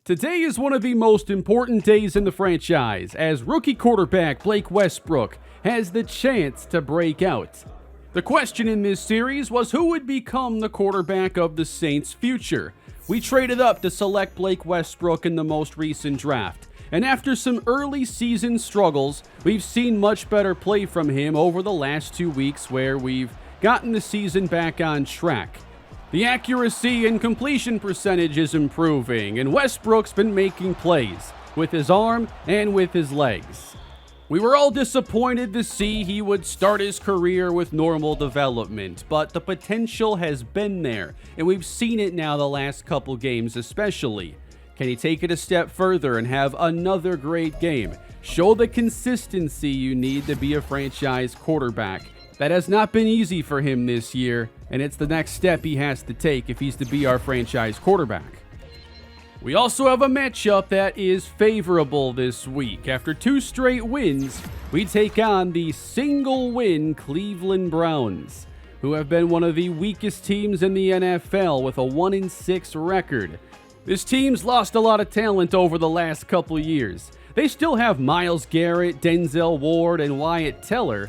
Today is one of the most important days in the franchise, as rookie quarterback Blake Westbrook has the chance to break out. The question in this series was who would become the quarterback of the Saints' future. We traded up to select Blake Westbrook in the most recent draft, and after some early season struggles, we've seen much better play from him over the last 2 weeks where we've gotten the season back on track. The accuracy and completion percentage is improving, and Westbrook's been making plays with his arm and with his legs. We were all disappointed to see he would start his career with normal development, but the potential has been there, and we've seen it now the last couple games especially. Can he take it a step further and have another great game? Show the consistency you need to be a franchise quarterback. That has not been easy for him this year, and it's the next step he has to take if he's to be our franchise quarterback. We also have a matchup that is favorable this week. After 2 straight wins, we take on the single-win Cleveland Browns, who have been one of the weakest teams in the NFL with a 1-6 record. This team's lost a lot of talent over the last couple years. They still have Myles Garrett, Denzel Ward, and Wyatt Teller,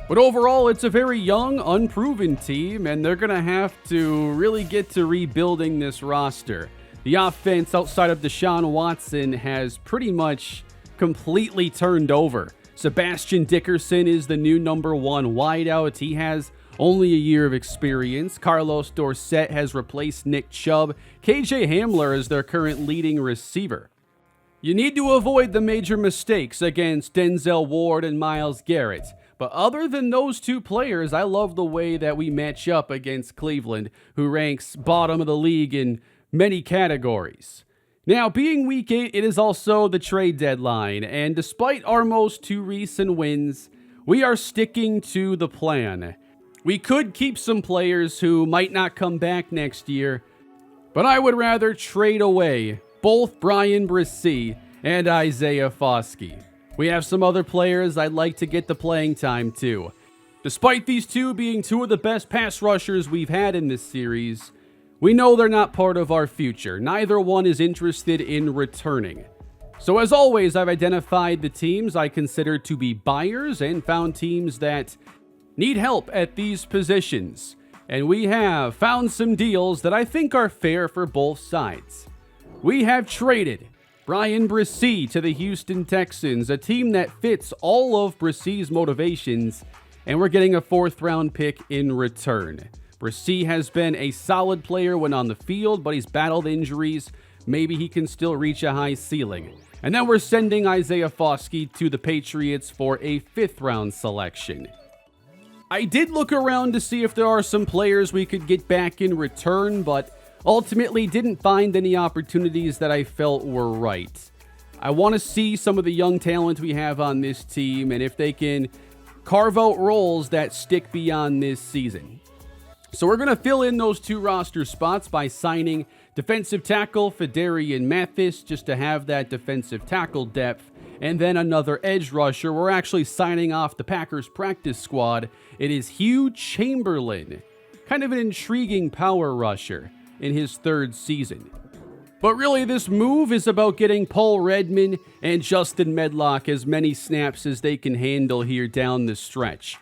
but overall, it's a very young, unproven team, and they're going to have to really get to rebuilding this roster. The offense outside of Deshaun Watson has pretty much completely turned over. Sebastian Dickerson is the new number 1 wideout. He has only a year of experience. Carlos Dorsett has replaced Nick Chubb. KJ Hamler is their current leading receiver. You need to avoid the major mistakes against Denzel Ward and Myles Garrett. But other than those 2 players, I love the way that we match up against Cleveland, who ranks bottom of the league in many categories. Now, being week 8, it is also the trade deadline, and despite our most 2 recent wins, we are sticking to the plan. We could keep some players who might not come back next year, but I would rather trade away both Bryan Bresee and Isaiah Foskey. We have some other players I'd like to get the playing time to. Despite these 2 being 2 of the best pass rushers we've had in this series, we know they're not part of our future. Neither one is interested in returning. So as always, I've identified the teams I consider to be buyers and found teams that need help at these positions. And we have found some deals that I think are fair for both sides. We have traded Bryan Bresee to the Houston Texans, a team that fits all of Bresee's motivations, and we're getting a 4th-round pick in return. Bresee has been a solid player when on the field, but he's battled injuries. Maybe he can still reach a high ceiling. And then we're sending Isaiah Foskey to the Patriots for a 5th-round selection. I did look around to see if there are some players we could get back in return, but ultimately didn't find any opportunities that I felt were right. I want to see some of the young talent we have on this team and if they can carve out roles that stick beyond this season. So we're going to fill in those 2 roster spots by signing defensive tackle Phidarian Mathis just to have that defensive tackle depth, and then another edge rusher. We're actually signing off the Packers practice squad. It is Hugh Chamberlain, kind of an intriguing power rusher in his 3rd season. But really, this move is about getting Paul Redman and Justin Medlock as many snaps as they can handle here down the stretch.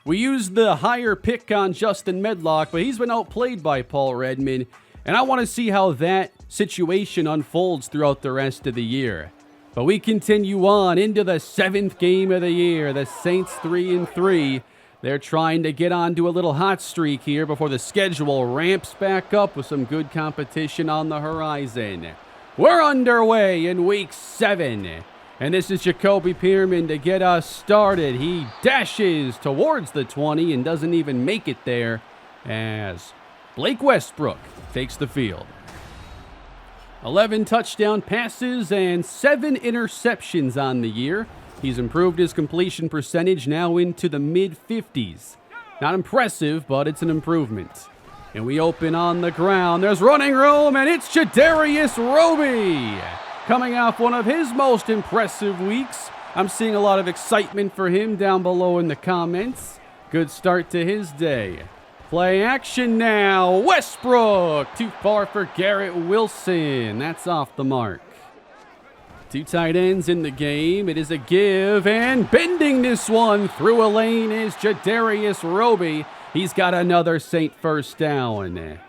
We used the higher pick on Justin Medlock, but he's been outplayed by Paul Redman, and I want to see how that situation unfolds throughout the rest of the year. But we continue on into the 7th game of the year, the Saints 3-3. They're trying to get onto a little hot streak here before the schedule ramps back up with some good competition on the horizon. We're underway in week 7. And this is Jacoby Pearman to get us started. He dashes towards the 20 and doesn't even make it there as Blake Westbrook takes the field. 11 touchdown passes and 7 interceptions on the year. He's improved his completion percentage now into the mid-50s. Not impressive, but it's an improvement. And we open on the ground. There's running room, and it's Chadarius Roby coming off one of his most impressive weeks. I'm seeing a lot of excitement for him down below in the comments. Good start to his day. Play action now. Westbrook. Too far for Garrett Wilson. That's off the mark. 2 tight ends in the game. It is a give, and bending this one through a lane is Jadarius Roby. He's got another Saint first down.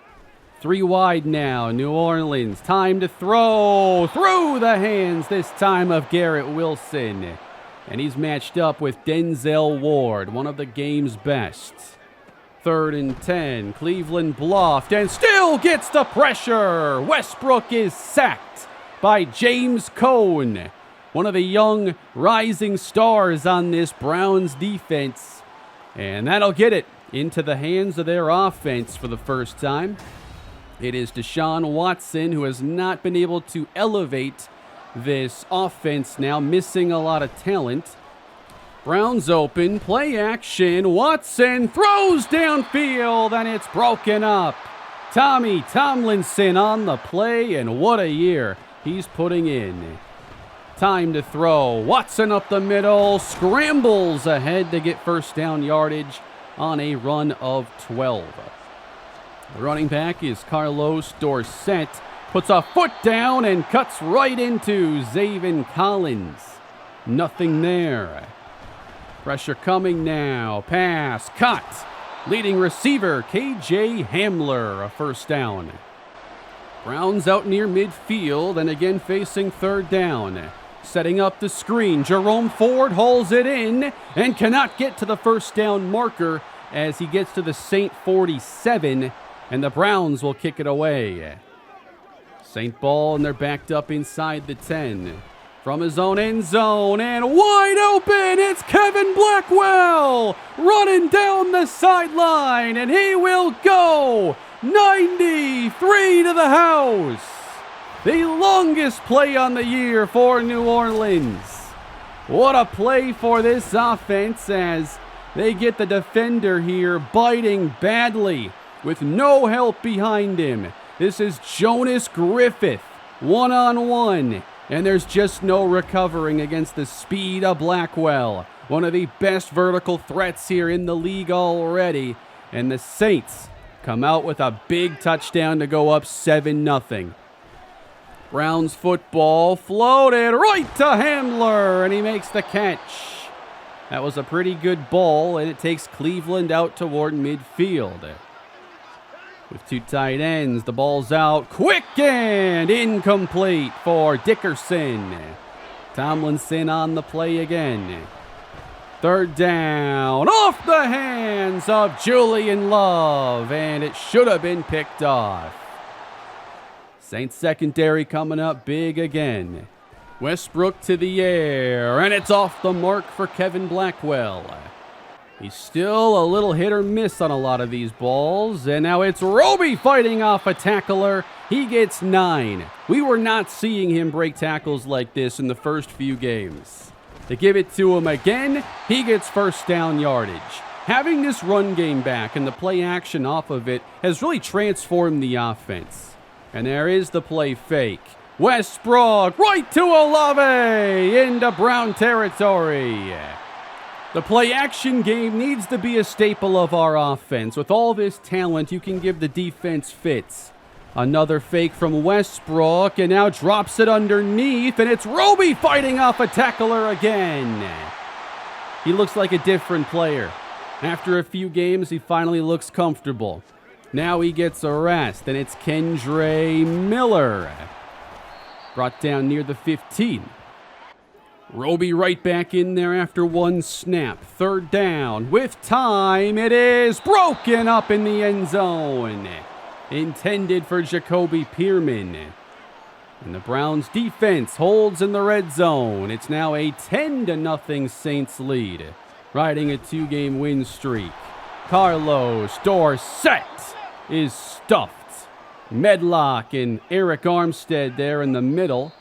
3 wide now, New Orleans. Time to throw. Through the hands this time of Garrett Wilson. And he's matched up with Denzel Ward, one of the game's best. 3rd and 10. Cleveland bluffed and still gets the pressure. Westbrook is sacked by James Cone, one of the young rising stars on this Browns defense. And that'll get it into the hands of their offense for the first time. It is Deshaun Watson who has not been able to elevate this offense now, missing a lot of talent. Browns open, play action. Watson throws downfield, and it's broken up. Tommy Tomlinson on the play, and what a year he's putting in. Time to throw. Watson up the middle, scrambles ahead to get first down yardage on a run of 12. The running back is Carlos Dorsett. Puts a foot down and cuts right into Zaven Collins. Nothing there. Pressure coming now. Pass. Cut. Leading receiver KJ Hamler. A first down. Browns out near midfield and again facing 3rd down. Setting up the screen. Jerome Ford hauls it in and cannot get to the first down marker as he gets to the Saint 47, and the Browns will kick it away. Saint ball, and they're backed up inside the 10. From his own end zone, and wide open, it's Kevin Blackwell running down the sideline, and he will go 93 to the house. The longest play on the year for New Orleans. What a play for this offense as they get the defender here biting badly with no help behind him. This is Jonas Griffith, one-on-one. And there's just no recovering against the speed of Blackwell. One of the best vertical threats here in the league already. And the Saints come out with a big touchdown to go up 7-0. Browns football floated right to Hamler, and he makes the catch. That was a pretty good ball, and it takes Cleveland out toward midfield. With 2 tight ends, the ball's out quick and incomplete for Dickerson. Tomlinson on the play again. 3rd down, off the hands of Julian Love, and it should have been picked off. Saints secondary coming up big again. Westbrook to the air, and it's off the mark for Kevin Blackwell. He's still a little hit or miss on a lot of these balls. And now it's Roby fighting off a tackler. He gets 9. We were not seeing him break tackles like this in the first few games. To give it to him again, he gets first down yardage. Having this run game back and the play action off of it has really transformed the offense. And there is the play fake. Westbrook right to Olave into Brown territory. The play-action game needs to be a staple of our offense. With all this talent, you can give the defense fits. Another fake from Westbrook, and now drops it underneath, and it's Roby fighting off a tackler again. He looks like a different player. After a few games, he finally looks comfortable. Now he gets a rest, and it's Kendre Miller. Brought down near the 15. Roby right back in there after 1 snap. 3rd down. With time, it is broken up in the end zone. Intended for Jacoby Pearman. And the Browns defense holds in the red zone. It's now a 10-0 Saints lead. Riding a 2-game win streak. Carlos Dorsett is stuffed. Medlock and Eric Armstead there in the middle.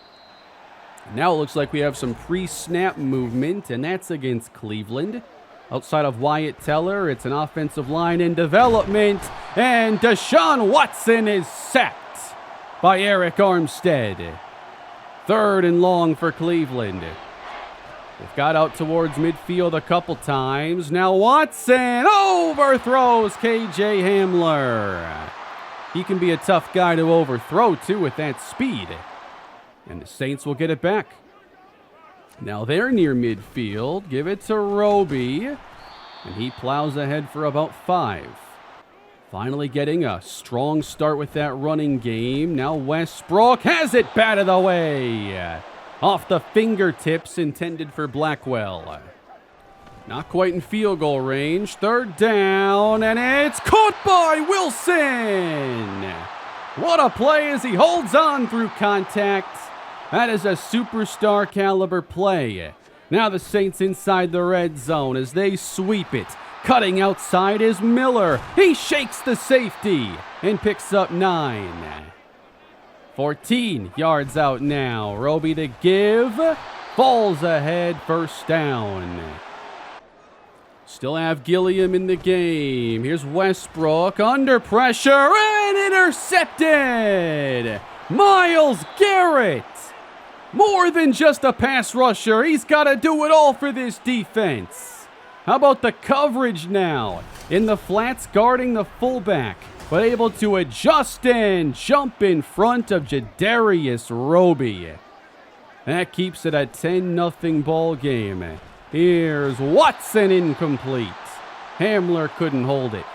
Now it looks like we have some pre-snap movement, and that's against Cleveland. Outside of Wyatt Teller, it's an offensive line in development, and Deshaun Watson is sacked by Eric Armstead. 3rd and long for Cleveland. They've got out towards midfield a couple times. Now Watson overthrows KJ Hamler. He can be a tough guy to overthrow, too, with that speed. And the Saints will get it back. Now they're near midfield. Give it to Roby. And he plows ahead for about 5. Finally getting a strong start with that running game. Now Westbrook has it batted away. Off the fingertips intended for Blackwell. Not quite in field goal range. 3rd down, and it's caught by Wilson. What a play as he holds on through contact. That is a superstar caliber play. Now the Saints inside the red zone as they sweep it. Cutting outside is Miller. He shakes the safety and picks up 9. 14 yards out now. Roby to give. Falls ahead, 1st down. Still have Gilliam in the game. Here's Westbrook under pressure and intercepted. Myles Garrett. More than just a pass rusher. He's got to do it all for this defense. How about the coverage now? In the flats guarding the fullback, but able to adjust and jump in front of Jadarius Roby. That keeps it a 10-0 ball game. Here's Watson, incomplete. Hamler couldn't hold it.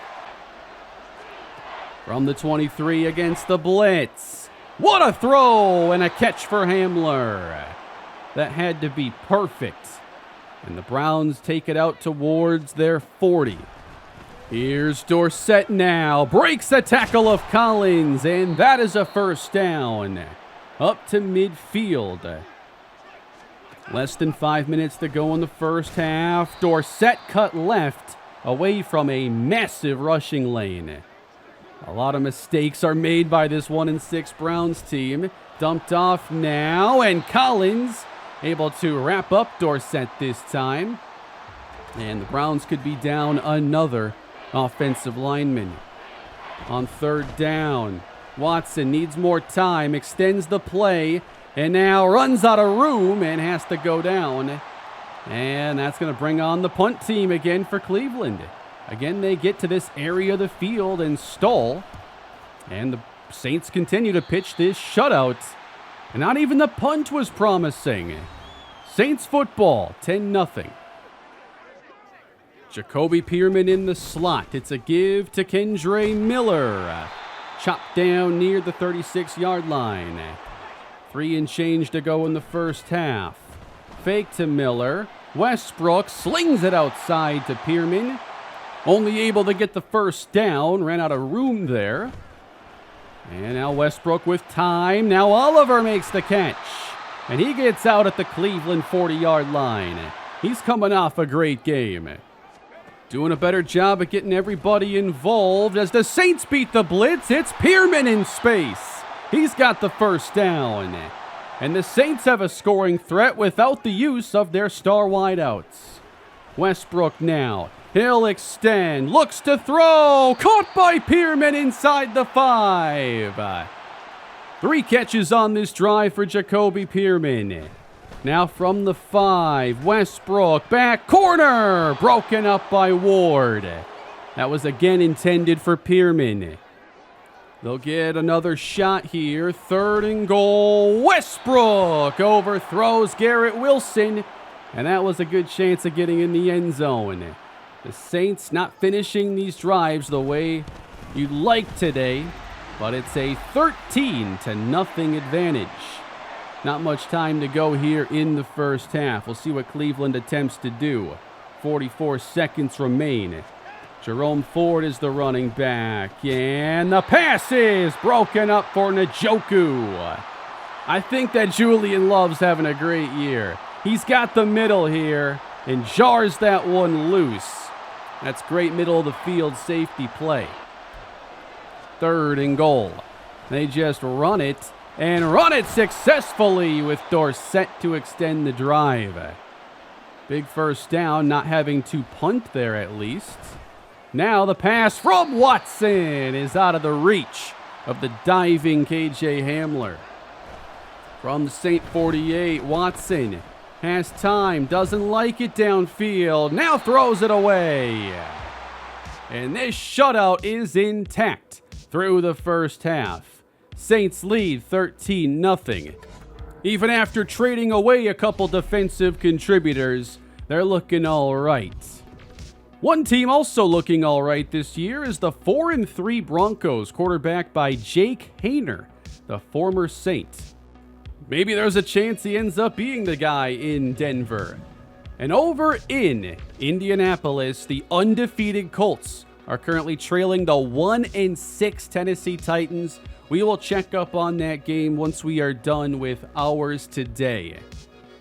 From the 23 against the blitz. What a throw and a catch for Hamler. That had to be perfect. And the Browns take it out towards their 40. Here's Dorsett now. Breaks the tackle of Collins, and that is a 1st down. Up to midfield. Less than 5 minutes to go in the first half. Dorsett cut left away from a massive rushing lane. A lot of mistakes are made by this 1-6 Browns team. Dumped off now, and Collins able to wrap up Dorsett this time. And the Browns could be down another offensive lineman. On 3rd down, Watson needs more time, extends the play, and now runs out of room and has to go down. And that's going to bring on the punt team again for Cleveland. Again, they get to this area of the field and stall. And the Saints continue to pitch this shutout. And not even the punt was promising. Saints football, 10-0. Jacoby Pearman in the slot. It's a give to Kendre Miller. Chopped down near the 36-yard line. 3 and change to go in the first half. Fake to Miller. Westbrook slings it outside to Pearman. Only able to get the 1st down. Ran out of room there. And now Westbrook with time. Now Oliver makes the catch. And he gets out at the Cleveland 40-yard line. He's coming off a great game. Doing a better job of getting everybody involved as the Saints beat the blitz. It's Pearman in space. He's got the 1st down. And the Saints have a scoring threat without the use of their star wideouts. Westbrook now. He'll extend. Looks to throw. Caught by Pearman inside the 5. 3 catches on this drive for Jacoby Pearman. Now from the 5. Westbrook. Back corner. Broken up by Ward. That was again intended for Pearman. They'll get another shot here. 3rd and goal. Westbrook overthrows Garrett Wilson. And that was a good chance of getting in the end zone. The Saints not finishing these drives the way you'd like today. But it's a 13-0 advantage. Not much time to go here in the first half. We'll see what Cleveland attempts to do. 44 seconds remain. Jerome Ford is the running back. And the pass is broken up for Njoku. I think that Julian Love's having a great year. He's got the middle here and jars that one loose. That's great middle of the field safety play. 3rd and goal. They just run it and run it successfully with Dorsett to extend the drive. Big 1st down, not having to punt there at least. Now the pass from Watson is out of the reach of the diving KJ Hamler. From the Saint 48, Watson Has time, doesn't like it downfield, now throws it away. And this shutout is intact through the first half. Saints lead 13-0. Even after trading away a couple defensive contributors, they're looking all right. One team also looking all right this year is the 4-3 Broncos, quarterbacked by Jake Haener, the former Saint. Maybe there's a chance he ends up being the guy in Denver. And over in Indianapolis, the undefeated Colts are currently trailing the 1-6 Tennessee Titans. We will check up on that game once we are done with ours today.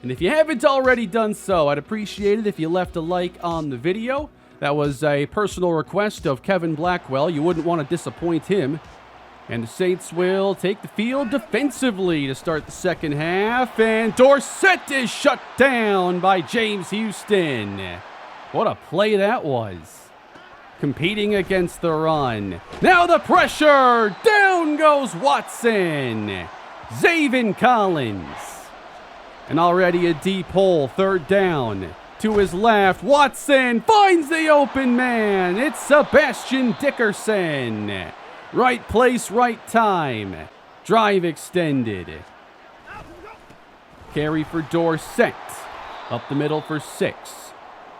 And if you haven't already done so, I'd appreciate it if you left a like on the video. That was a personal request of Kevin Blackwell. You wouldn't want to disappoint him. And the Saints will take the field defensively to start the second half. And Dorsett is shut down by James Houston. What a play that was. Competing against the run. Now the pressure. Down goes Watson. Zaven Collins. And already a deep hole. Third down. To his left. Watson finds the open man. It's Sebastian Dickerson. Right place, right time. Drive extended. Carry for Dorsett. Up the middle for 6.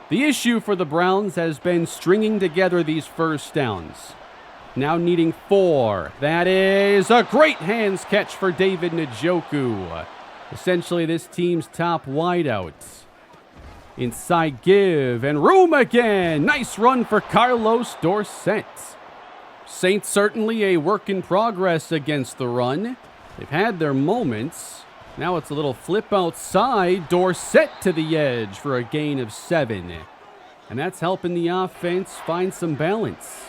The issue for the Browns has been stringing together these first downs. Now needing 4. That is a great hands catch for David Njoku. Essentially this team's top wideout. Inside give and room again. Nice run for Carlos Dorsett. Saints certainly a work in progress against the run. They've had their moments. Now it's a little flip outside. Dorsett to the edge for a gain of 7. And that's helping the offense find some balance.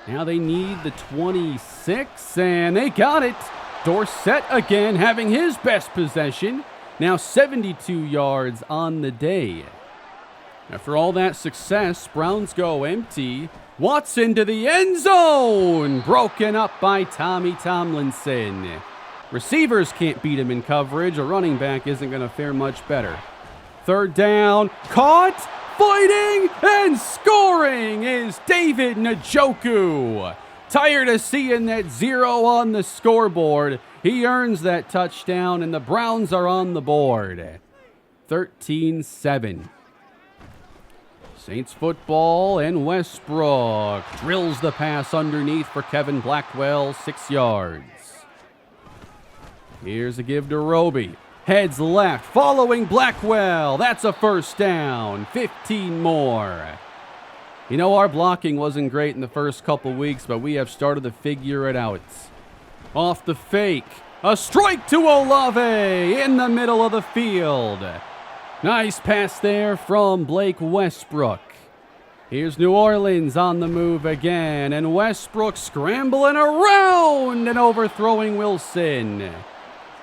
Now they need the 26, and they got it. Dorsett again having his best possession. Now 72 yards on the day. After all that success, Browns go empty. Watson to the end zone. Broken up by Tommy Tomlinson. Receivers can't beat him in coverage. A running back isn't going to fare much better. Third down. Caught. Fighting and scoring is David Njoku. Tired of seeing that 0 on the scoreboard. He earns that touchdown, and the Browns are on the board. 13-7. Saints football, and Westbrook drills the pass underneath for Kevin Blackwell, 6 yards. Here's a give to Roby. Heads left, following Blackwell. That's a first down. 15 more. You know, our blocking wasn't great in the first couple weeks, but we have started to figure it out. Off the fake. A strike to Olave in the middle of the field. Nice pass there from Blake Westbrook. Here's New Orleans on the move again, and Westbrook scrambling around and overthrowing Wilson.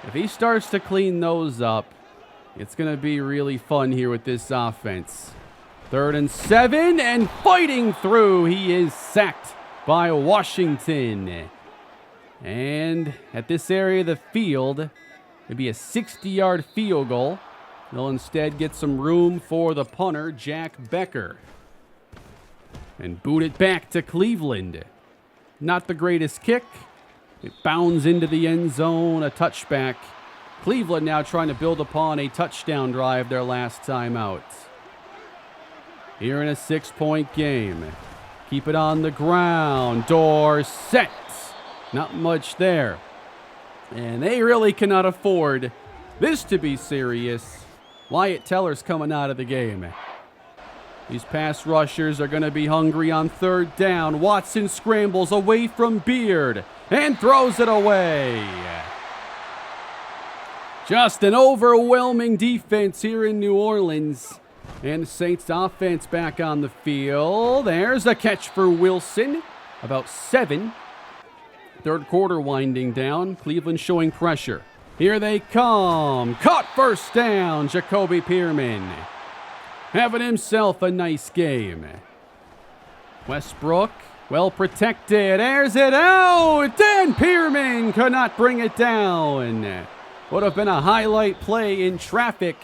If he starts to clean those up, it's going to be really fun here with this offense. 3rd and 7, and fighting through, he is sacked by Washington. And at this area of the field, it'd be a 60-yard field goal. They'll instead get some room for the punter, Jack Becker. And boot it back to Cleveland. Not the greatest kick. It bounds into the end zone, a touchback. Cleveland now trying to build upon a touchdown drive their last time out. Here in a 6-point game. Keep it on the ground. Dorsett. Not much there. And they really cannot afford this to be serious. Wyatt Teller's coming out of the game. These pass rushers are going to be hungry on 3rd down. Watson scrambles away from Beard and throws it away. Just an overwhelming defense here in New Orleans. And the Saints offense back on the field. There's a catch for Wilson. About 7. 3rd quarter winding down. Cleveland showing pressure. Here they come. Caught first down. Jacoby Pierman. Having himself a nice game. Westbrook, well protected. Airs it out. Dan Pierman could not bring it down. Would have been a highlight play in traffic.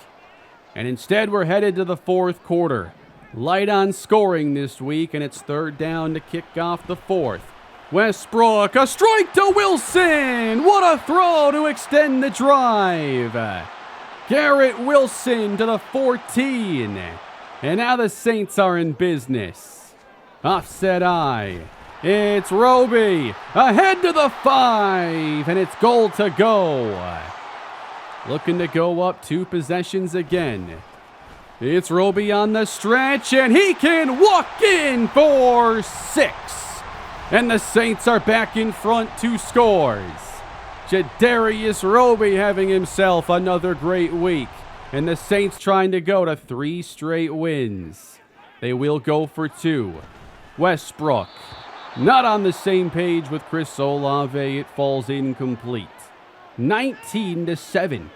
And instead, we're headed to the fourth quarter. Light on scoring this week, and it's third down to kick off the fourth. Westbrook, a strike to Wilson! What a throw to extend the drive! Garrett Wilson to the 14. And now the Saints are in business. Offset eye. It's Roby, ahead to the 5, and it's goal to go. Looking to go up 2 possessions again. It's Roby on the stretch, and he can walk in for 6. And the Saints are back in front 2 scores. Jadarius Roby having himself another great week. And the Saints trying to go to 3 straight wins. They will go for 2. Westbrook, not on the same page with Chris Olave. It falls incomplete. 19-7.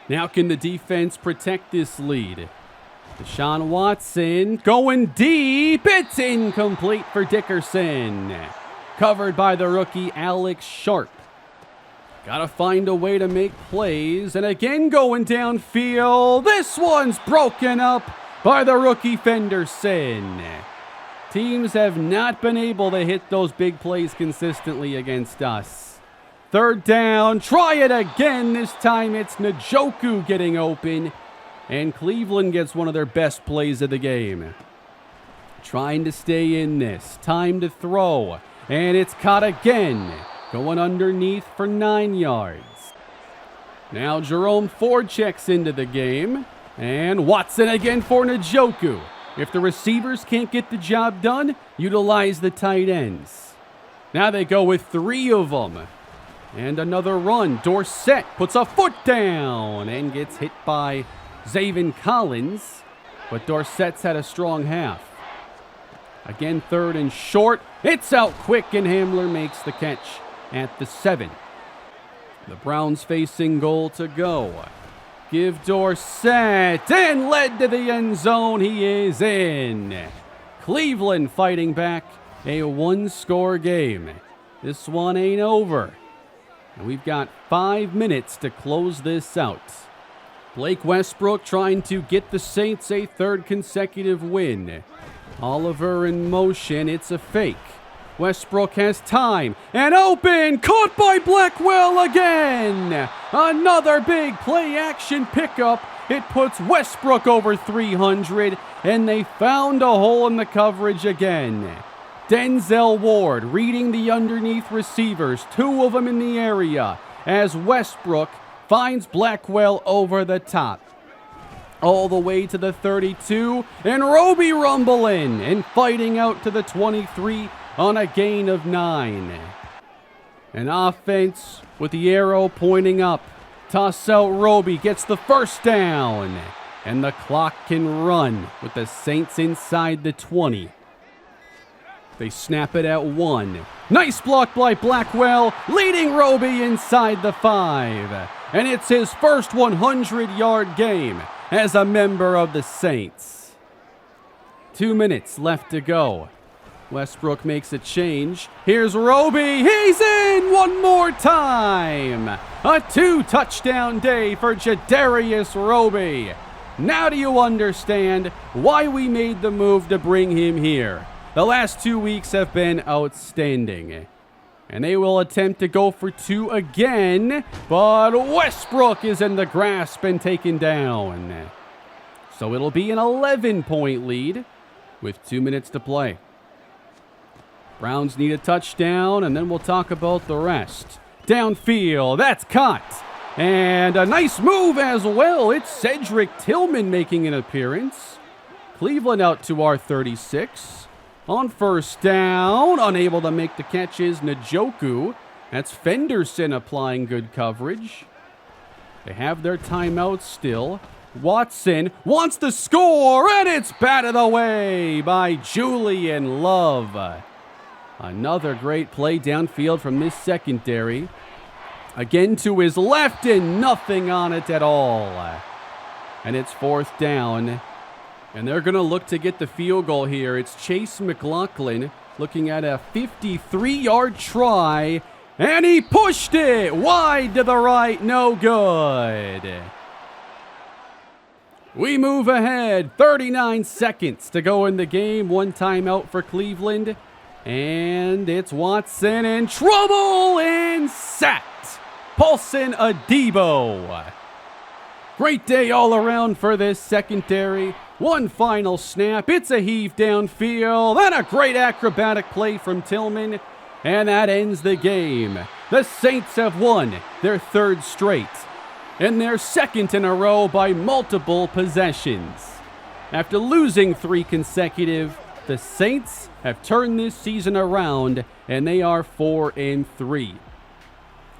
Now can the defense protect this lead? Deshaun Watson going deep. It's incomplete for Dickerson. Covered by the rookie Alex Sharp. Gotta find a way to make plays. And again going downfield. This one's broken up by the rookie Fenderson. Teams have not been able to hit those big plays consistently against us. Third down, try it again. This time it's Njoku getting open. And Cleveland gets one of their best plays of the game. Trying to stay in this. Time to throw. And it's caught again. Going underneath for 9 yards. Now Jerome Ford checks into the game. And Watson again for Njoku. If the receivers can't get the job done, utilize the tight ends. Now they go with 3 of them. And another run. Dorsett puts a foot down and gets hit by Zaven Collins. But Dorsett's had a strong half. Again, 3rd and short. It's out quick and Hamler makes the catch at the 7. The Browns facing goal to go. Give Dorsett, and led to the end zone. He is in. Cleveland fighting back, a 1-score game. This one ain't over. And we've got 5 minutes to close this out. Blake Westbrook trying to get the Saints a 3rd consecutive win. Oliver in motion, it's a fake. Westbrook has time, and open, caught by Blackwell again. Another big play-action pickup. It puts Westbrook over 300, and they found a hole in the coverage again. Denzel Ward reading the underneath receivers, 2 of them in the area, as Westbrook finds Blackwell over the top. All the way to the 32, and Roby rumbling and fighting out to the 23 on a gain of 9. An offense with the arrow pointing up. Toss out Roby, gets the first down. And the clock can run with the Saints inside the 20. They snap it at 1. Nice block by Blackwell, leading Roby inside the 5. And it's his first 100-yard game as a member of the Saints. 2 minutes left to go. Westbrook makes a change. Here's Roby. He's in one more time. A 2-touchdown day for Jadarius Roby. Now do you understand why we made the move to bring him here? The last 2 weeks have been outstanding. And they will attempt to go for 2 again, but Westbrook is in the grasp and taken down. So it'll be an 11-point lead with 2 minutes to play. Browns need a touchdown, and then we'll talk about the rest. Downfield, that's caught. And a nice move as well. It's Cedric Tillman making an appearance. Cleveland out to our 36. On first down, unable to make the catches, Njoku. That's Fenderson applying good coverage. They have their timeout still. Watson wants to score, and it's batted away by Julian Love. Another great play downfield from this secondary. Again to his left, and nothing on it at all. And it's 4th down. And they're going to look to get the field goal here. It's Chase McLaughlin looking at a 53-yard try. And he pushed it wide to the right. No good. We move ahead. 39 seconds to go in the game. One timeout for Cleveland. And it's Watson in trouble and sacked. Paulson Adebo. Great day all around for this secondary. One final snap. It's a heave downfield. And a great acrobatic play from Tillman. And that ends the game. The Saints have won their third straight. And their second in a row by multiple possessions. After losing 3 consecutive, the Saints have turned this season around and they are 4-3.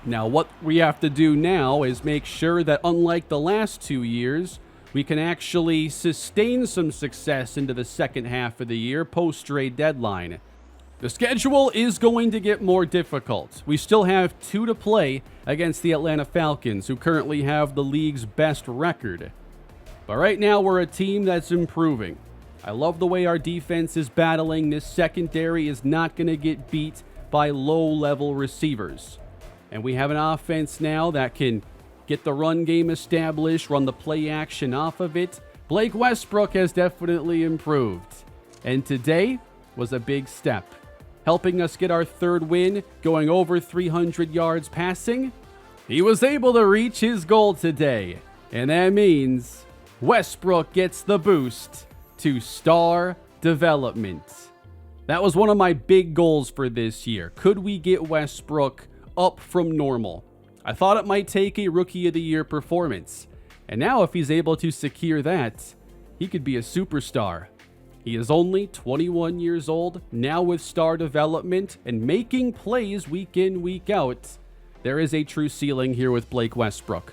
Now what we have to do now is make sure that unlike the last 2 years, we can actually sustain some success into the second half of the year post-trade deadline. The schedule is going to get more difficult. We still have 2 to play against the Atlanta Falcons, who currently have the league's best record. But right now, we're a team that's improving. I love the way our defense is battling. This secondary is not going to get beat by low-level receivers. And we have an offense now that can get the run game established, run the play action off of it. Blake Westbrook has definitely improved. And today was a big step, helping us get our third win, going over 300 yards passing. He was able to reach his goal today, and that means Westbrook gets the boost to star development. That was one of my big goals for this year. Could we get Westbrook up from normal? I thought it might take a Rookie of the Year performance, and now if he's able to secure that, he could be a superstar. He is only 21 years old, now with star development and making plays week in, week out. There is a true ceiling here with Blake Westbrook.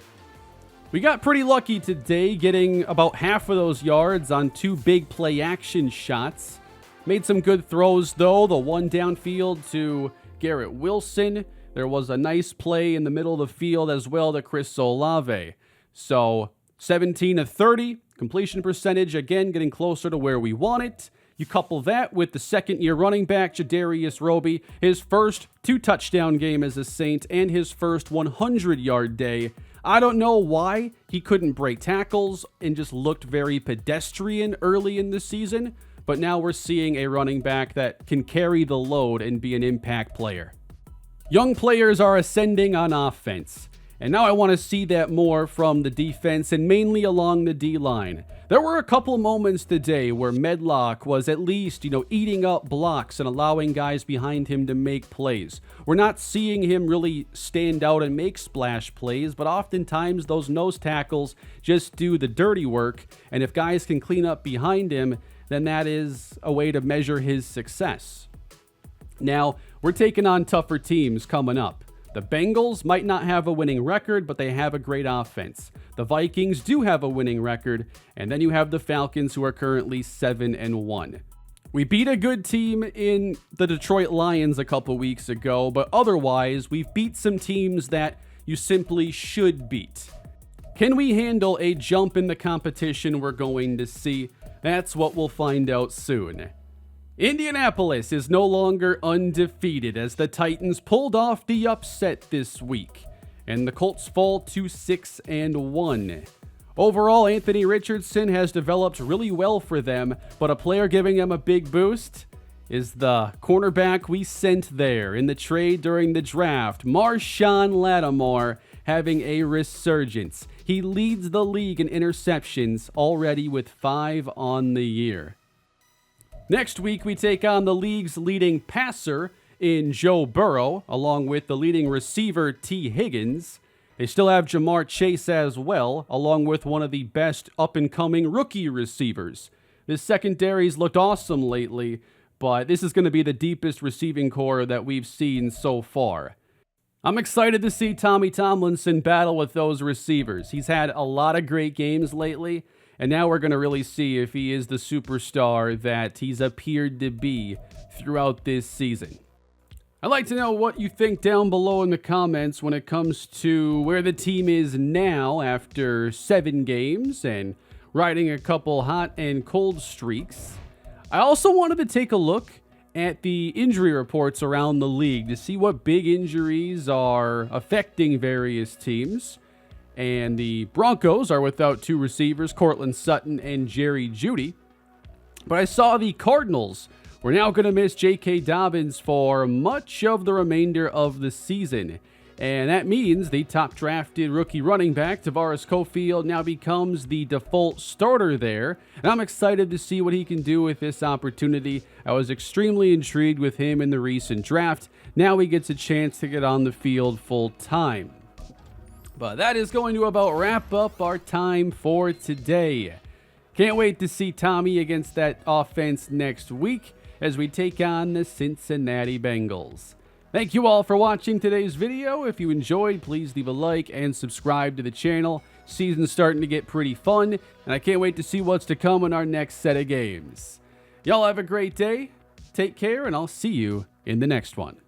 We got pretty lucky today, getting about half of those yards on 2 big play action shots. Made some good throws though, the one downfield to Garrett Wilson. There was a nice play in the middle of the field as well to Chris Olave. So 17 of 30. Completion percentage, again, getting closer to where we want it. You couple that with the second-year running back, Jadarius Roby, his first 2-touchdown game as a Saint and his first 100-yard day. I don't know why he couldn't break tackles and just looked very pedestrian early in the season, but now we're seeing a running back that can carry the load and be an impact player. Young players are ascending on offense. And now I want to see that more from the defense and mainly along the D-line. There were a couple moments today where Medlock was at least, eating up blocks and allowing guys behind him to make plays. We're not seeing him really stand out and make splash plays, but oftentimes those nose tackles just do the dirty work. And if guys can clean up behind him, then that is a way to measure his success. Now, we're taking on tougher teams coming up. The Bengals might not have a winning record, but they have a great offense. The Vikings do have a winning record, and then you have the Falcons, who are currently 7-1. We beat a good team in the Detroit Lions a couple weeks ago, but otherwise, we've beat some teams that you simply should beat. Can we handle a jump in the competition we're going to see? That's what we'll find out soon. Indianapolis is no longer undefeated as the Titans pulled off the upset this week, and the Colts fall to 6-1. Overall, Anthony Richardson has developed really well for them, but a player giving him a big boost is the cornerback we sent there in the trade during the draft, Marshawn Lattimore, having a resurgence. He leads the league in interceptions already with 5 on the year. Next week, we take on the league's leading passer in Joe Burrow, along with the leading receiver, T. Higgins. They still have Jamar Chase as well, along with one of the best up-and-coming rookie receivers. This secondary's looked awesome lately, but this is going to be the deepest receiving core that we've seen so far. I'm excited to see Tommy Tomlinson battle with those receivers. He's had a lot of great games lately, and now we're going to really see if he is the superstar that he's appeared to be throughout this season. I'd like to know what you think down below in the comments when it comes to where the team is now after 7 games and riding a couple hot and cold streaks. I also wanted to take a look at the injury reports around the league to see what big injuries are affecting various teams. And the Broncos are without two receivers, Cortland Sutton and Jerry Jeudy. But I saw the Cardinals were now going to miss J.K. Dobbins for much of the remainder of the season. And that means the top drafted rookie running back, Tavares Cofield, now becomes the default starter there. And I'm excited to see what he can do with this opportunity. I was extremely intrigued with him in the recent draft. Now he gets a chance to get on the field full time. But that is going to about wrap up our time for today. Can't wait to see Tommy against that offense next week as we take on the Cincinnati Bengals. Thank you all for watching today's video. If you enjoyed, please leave a like and subscribe to the channel. Season's starting to get pretty fun, and I can't wait to see what's to come in our next set of games. Y'all have a great day, take care, and I'll see you in the next one.